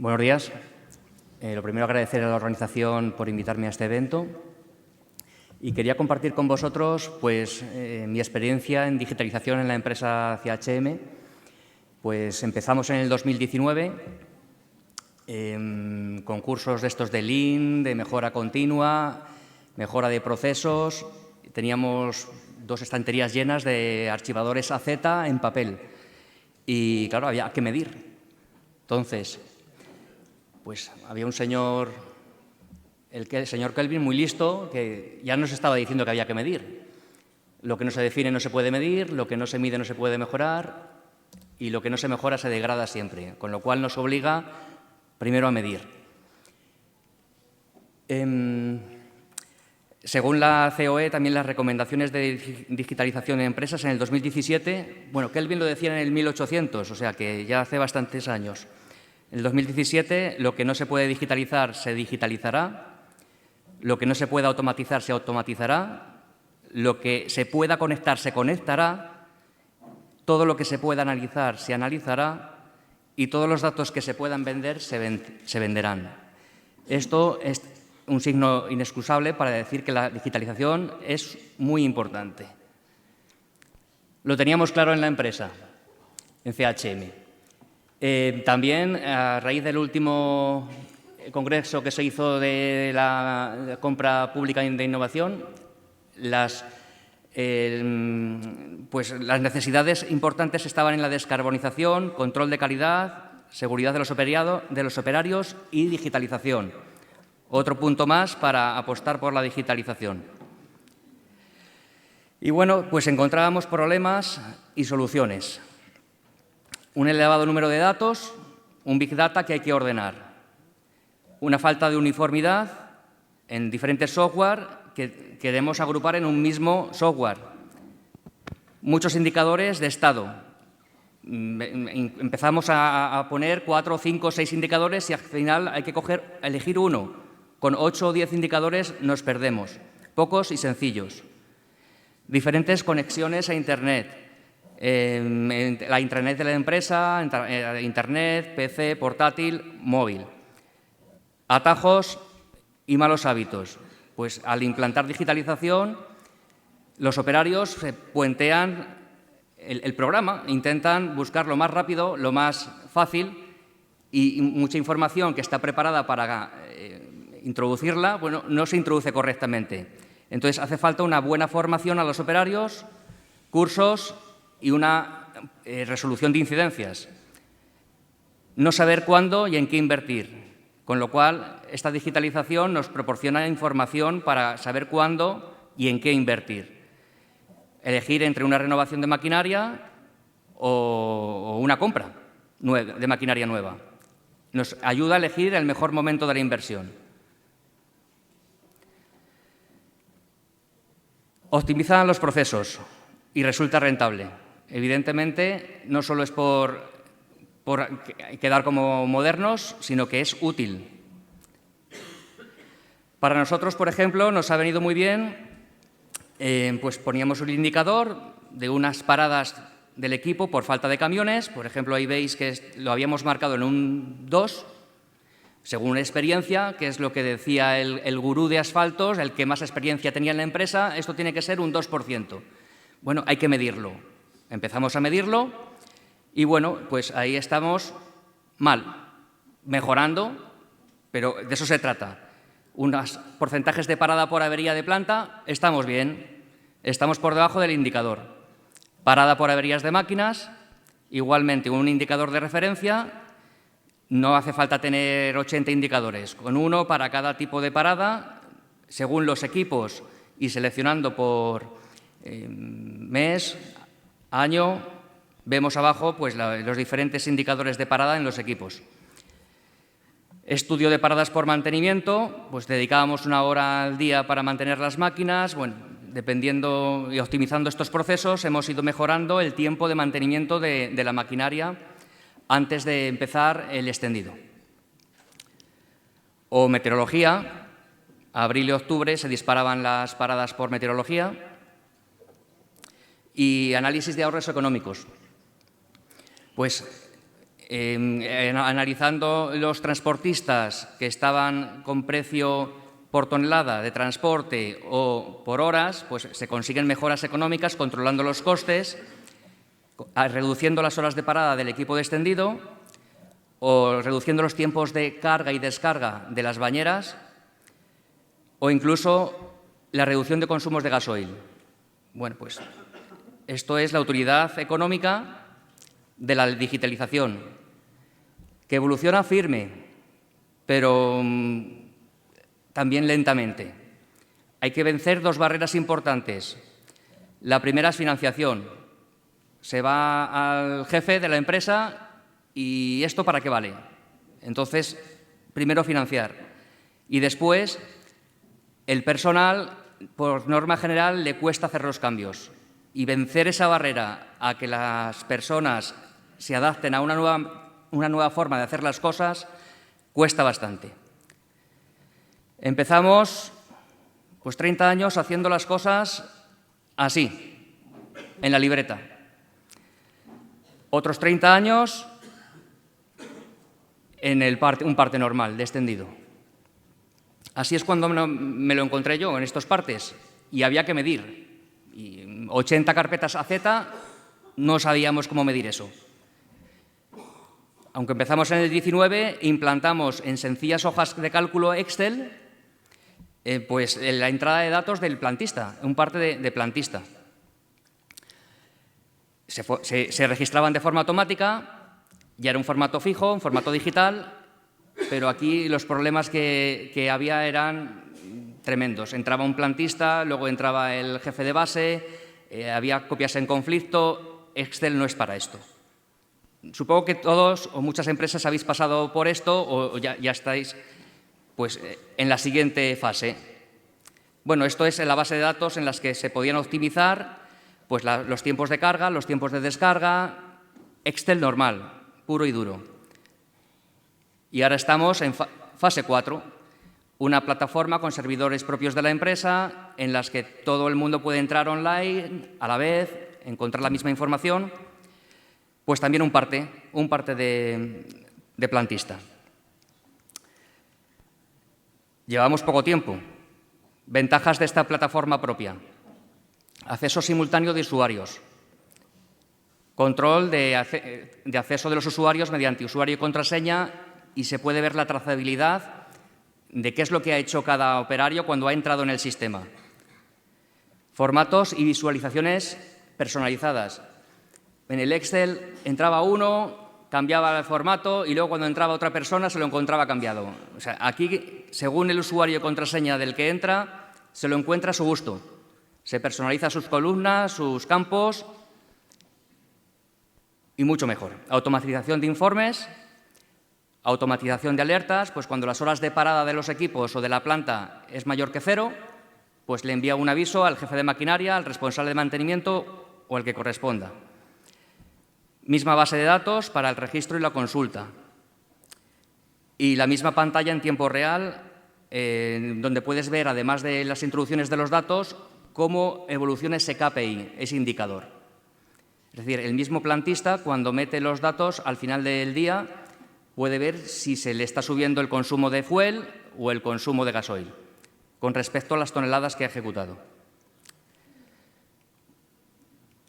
Buenos días. Lo primero, agradecer a la organización por invitarme a este evento y quería compartir con vosotros mi experiencia en digitalización en la empresa CHM. Pues empezamos en el 2019 con cursos de estos de Lean, de mejora continua, mejora de procesos. Teníamos 2 estanterías llenas de archivadores AZ en papel y, claro, había que medir. Entonces, pues había un señor, el señor Kelvin, muy listo, que ya nos estaba diciendo que había que medir. Lo que no se define no se puede medir, lo que no se mide no se puede mejorar y lo que no se mejora se degrada siempre, con lo cual nos obliga primero a medir. Según la COE, también las recomendaciones de digitalización de empresas en el 2017, bueno, Kelvin lo decía en el 1800, o sea que ya hace bastantes años. En el 2017, lo que no se puede digitalizar se digitalizará, lo que no se pueda automatizar se automatizará, lo que se pueda conectar se conectará, todo lo que se pueda analizar se analizará y todos los datos que se puedan vender se venderán. Esto es un signo inexcusable para decir que la digitalización es muy importante. Lo teníamos claro en la empresa, en CHM. También, a raíz del último congreso que se hizo de la compra pública de innovación, las necesidades importantes estaban en la descarbonización, control de calidad, seguridad de los operarios y digitalización. Otro punto más para apostar por la digitalización. Y bueno, pues encontrábamos problemas y soluciones. Un elevado número de datos, un Big Data que hay que ordenar, una falta de uniformidad en diferentes software que queremos agrupar en un mismo software, muchos indicadores de estado. Empezamos a poner 4, 5, 6 indicadores y al final hay que elegir uno. Con 8 o 10 indicadores nos perdemos, pocos y sencillos. Diferentes conexiones a Internet. La intranet de la empresa, Internet, PC, portátil, móvil. Atajos y malos hábitos. Pues al implantar digitalización, los operarios se puentean el programa, intentan buscar lo más rápido, lo más fácil y mucha información que está preparada para introducirla, bueno, no se introduce correctamente. Entonces, hace falta una buena formación a los operarios, cursos y una resolución de incidencias. No saber cuándo y en qué invertir, con lo cual esta digitalización nos proporciona información para saber cuándo y en qué invertir. Elegir entre una renovación de maquinaria o una compra de maquinaria nueva. Nos ayuda a elegir el mejor momento de la inversión. Optimizan los procesos y resulta rentable. Evidentemente, no solo es por quedar como modernos, sino que es útil. Para nosotros, por ejemplo, nos ha venido muy bien, pues poníamos un indicador de unas paradas del equipo por falta de camiones. Por ejemplo, ahí veis que lo habíamos marcado en un 2, según experiencia, que es lo que decía el gurú de asfaltos, el que más experiencia tenía en la empresa, esto tiene que ser un 2%. Bueno, hay que medirlo. Empezamos a medirlo y, bueno, pues ahí estamos mal, mejorando, pero de eso se trata. Unos porcentajes de parada por avería de planta, estamos bien, estamos por debajo del indicador. Parada por averías de máquinas, igualmente un indicador de referencia, no hace falta tener 80 indicadores, con uno para cada tipo de parada, según los equipos y seleccionando por mes, año, vemos abajo pues, los diferentes indicadores de parada en los equipos. Estudio de paradas por mantenimiento, pues dedicábamos 1 hora al día para mantener las máquinas. Bueno, dependiendo y optimizando estos procesos, hemos ido mejorando el tiempo de mantenimiento de la maquinaria antes de empezar el extendido. O meteorología, abril y octubre se disparaban las paradas por meteorología. Y análisis de ahorros económicos. Pues Analizando los transportistas que estaban con precio por tonelada de transporte o por horas, pues se consiguen mejoras económicas controlando los costes, reduciendo las horas de parada del equipo descendido o reduciendo los tiempos de carga y descarga de las bañeras o incluso la reducción de consumos de gasoil. Bueno, pues esto es la utilidad económica de la digitalización, que evoluciona firme, pero también lentamente. Hay que vencer dos barreras importantes. La primera es financiación. Se va al jefe de la empresa y ¿esto para qué vale? Entonces, primero financiar. Y después, el personal, por norma general, le cuesta hacer los cambios. Y vencer esa barrera a que las personas se adapten a una nueva forma de hacer las cosas cuesta bastante. Empezamos, pues 30 años haciendo las cosas así, en la libreta. Otros 30 años en un parte normal, descendido. Así es cuando me lo encontré yo, en estos partes, y había que medir. Y 80 carpetas AZ, no sabíamos cómo medir eso. Aunque empezamos en el 19, implantamos en sencillas hojas de cálculo Excel pues la entrada de datos del plantista, un parte de plantista. Se registraban de forma automática, ya era un formato fijo, un formato digital, pero aquí los problemas que había eran tremendos. Entraba un plantista, luego entraba el jefe de base, había copias en conflicto. Excel no es para esto. Supongo que todos o muchas empresas habéis pasado por esto o ya estáis pues, en la siguiente fase. Bueno, esto es en la base de datos en las que se podían optimizar pues, los tiempos de carga, los tiempos de descarga, Excel normal, puro y duro. Y ahora estamos en fase 4, una plataforma con servidores propios de la empresa en las que todo el mundo puede entrar online a la vez, encontrar la misma información, pues también un parte de plantista. Llevamos poco tiempo. Ventajas de esta plataforma propia. Acceso simultáneo de usuarios. Control de acceso de los usuarios mediante usuario y contraseña y se puede ver la trazabilidad de qué es lo que ha hecho cada operario cuando ha entrado en el sistema. Formatos y visualizaciones personalizadas. En el Excel entraba uno, cambiaba el formato y luego cuando entraba otra persona se lo encontraba cambiado. O sea, aquí, según el usuario y contraseña del que entra, se lo encuentra a su gusto. Se personaliza sus columnas, sus campos y mucho mejor. Automatización de informes, automatización de alertas, pues cuando las horas de parada de los equipos o de la planta es mayor que 0, pues le envía un aviso al jefe de maquinaria, al responsable de mantenimiento o al que corresponda. Misma base de datos para el registro y la consulta. Y la misma pantalla en tiempo real, donde puedes ver, además de las introducciones de los datos, cómo evoluciona ese KPI, ese indicador. Es decir, el mismo plantista, cuando mete los datos al final del día, puede ver si se le está subiendo el consumo de fuel o el consumo de gasoil, con respecto a las toneladas que ha ejecutado.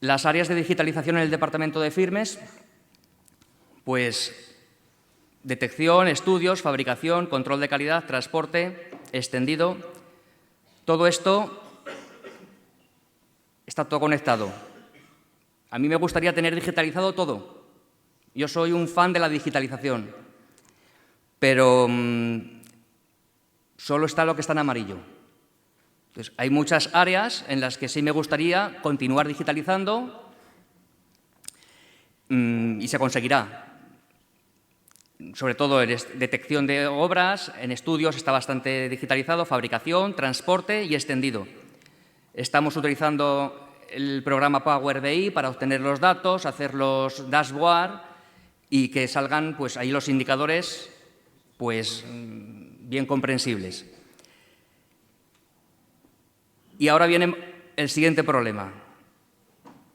Las áreas de digitalización en el departamento de firmes, pues detección, estudios, fabricación, control de calidad, transporte, extendido. Todo esto está todo conectado. A mí me gustaría tener digitalizado todo. Yo soy un fan de la digitalización, pero solo está lo que está en amarillo. Entonces, hay muchas áreas en las que sí me gustaría continuar digitalizando y se conseguirá. Sobre todo en detección de obras, en estudios está bastante digitalizado, fabricación, transporte y extendido. Estamos utilizando el programa Power BI para obtener los datos, hacer los dashboard y que salgan pues, ahí los indicadores pues, bien comprensibles. Y ahora viene el siguiente problema.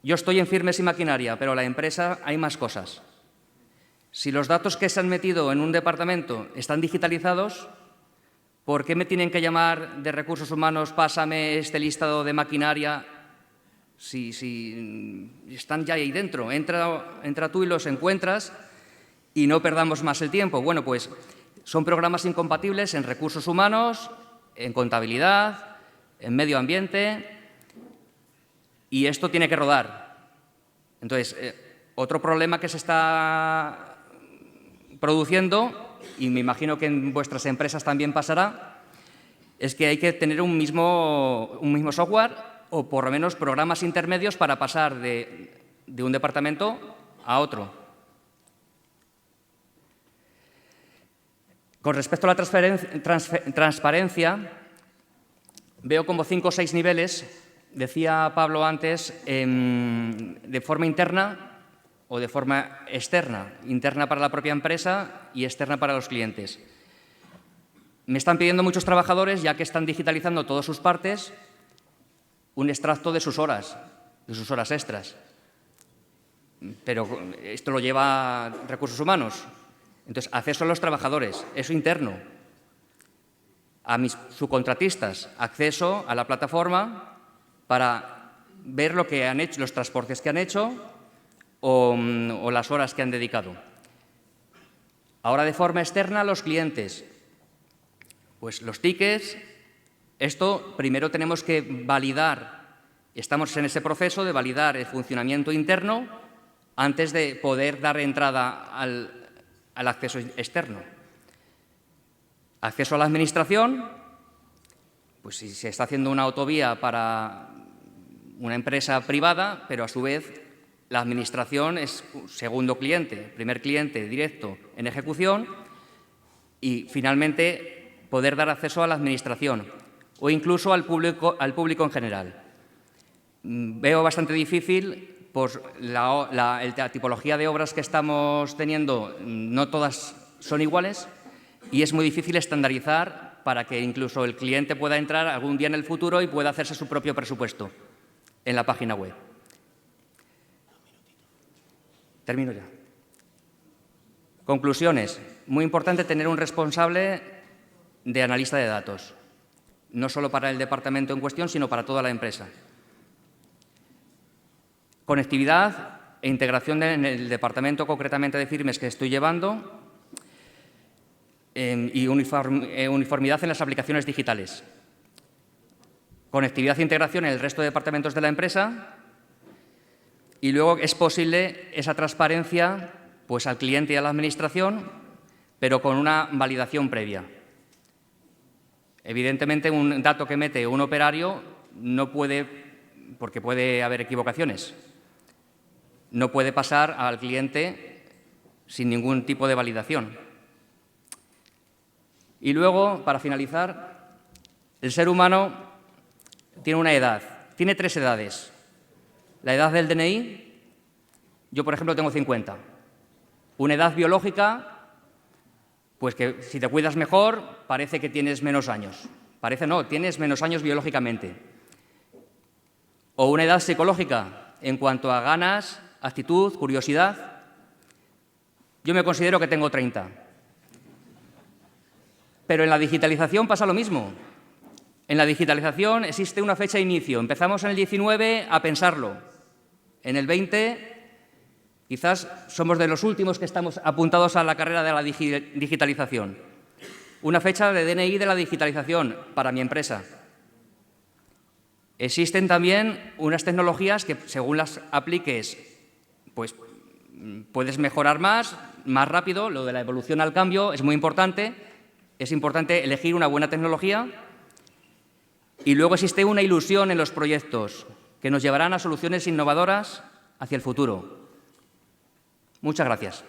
Yo estoy en firmes y maquinaria, pero en la empresa hay más cosas. Si los datos que se han metido en un departamento están digitalizados, ¿por qué me tienen que llamar de recursos humanos, pásame este listado de maquinaria, si están ya ahí dentro? Entra tú y los encuentras y no perdamos más el tiempo. Bueno, pues son programas incompatibles en recursos humanos, en contabilidad, en medio ambiente, y esto tiene que rodar. Entonces, otro problema que se está produciendo, y me imagino que en vuestras empresas también pasará, es que hay que tener un mismo software o por lo menos programas intermedios para pasar de un departamento a otro. Con respecto a la transparencia, veo como 5 o 6 niveles, decía Pablo antes, de forma interna o de forma externa, interna para la propia empresa y externa para los clientes. Me están pidiendo muchos trabajadores, ya que están digitalizando todas sus partes, un extracto de sus horas extras. Pero esto lo lleva recursos humanos. Entonces, acceso a los trabajadores, eso interno. A mis subcontratistas, acceso a la plataforma para ver lo que han hecho, los transportes que han hecho, o las horas que han dedicado. Ahora, de forma externa, los clientes. Pues los tickets, esto primero tenemos que validar. Estamos en ese proceso de validar el funcionamiento interno antes de poder dar entrada al acceso externo. Acceso a la administración, pues si se está haciendo una autovía para una empresa privada, pero a su vez la administración es segundo cliente, primer cliente directo en ejecución, y finalmente poder dar acceso a la administración o incluso al público en general. Veo bastante difícil, pues la tipología de obras que estamos teniendo, no todas son iguales y es muy difícil estandarizar para que incluso el cliente pueda entrar algún día en el futuro y pueda hacerse su propio presupuesto en la página web. Termino ya. Conclusiones. Muy importante tener un responsable de analista de datos, no solo para el departamento en cuestión, sino para toda la empresa. Conectividad e integración en el departamento concretamente de firmes que estoy llevando y uniformidad en las aplicaciones digitales. Conectividad e integración en el resto de departamentos de la empresa. Y luego es posible esa transparencia pues, al cliente y a la administración, pero con una validación previa. Evidentemente, un dato que mete un operario no puede, porque puede haber equivocaciones, no puede pasar al cliente sin ningún tipo de validación. Y luego, para finalizar, el ser humano tiene una edad, tiene 3 edades. La edad del DNI, yo, por ejemplo, tengo 50. Una edad biológica, pues que si te cuidas mejor, parece que tienes menos años. Parece no, tienes menos años biológicamente. O una edad psicológica, en cuanto a ganas, actitud, curiosidad. Yo me considero que tengo 30. Pero en la digitalización pasa lo mismo. En la digitalización existe una fecha de inicio. Empezamos en el 19 a pensarlo. En el 20 quizás somos de los últimos que estamos apuntados a la carrera de la digitalización. Una fecha de DNI de la digitalización para mi empresa. Existen también unas tecnologías que, según las apliques, pues puedes mejorar más rápido. Lo de la evolución al cambio es muy importante. Es importante elegir una buena tecnología. Y luego existe una ilusión en los proyectos que nos llevarán a soluciones innovadoras hacia el futuro. Muchas gracias.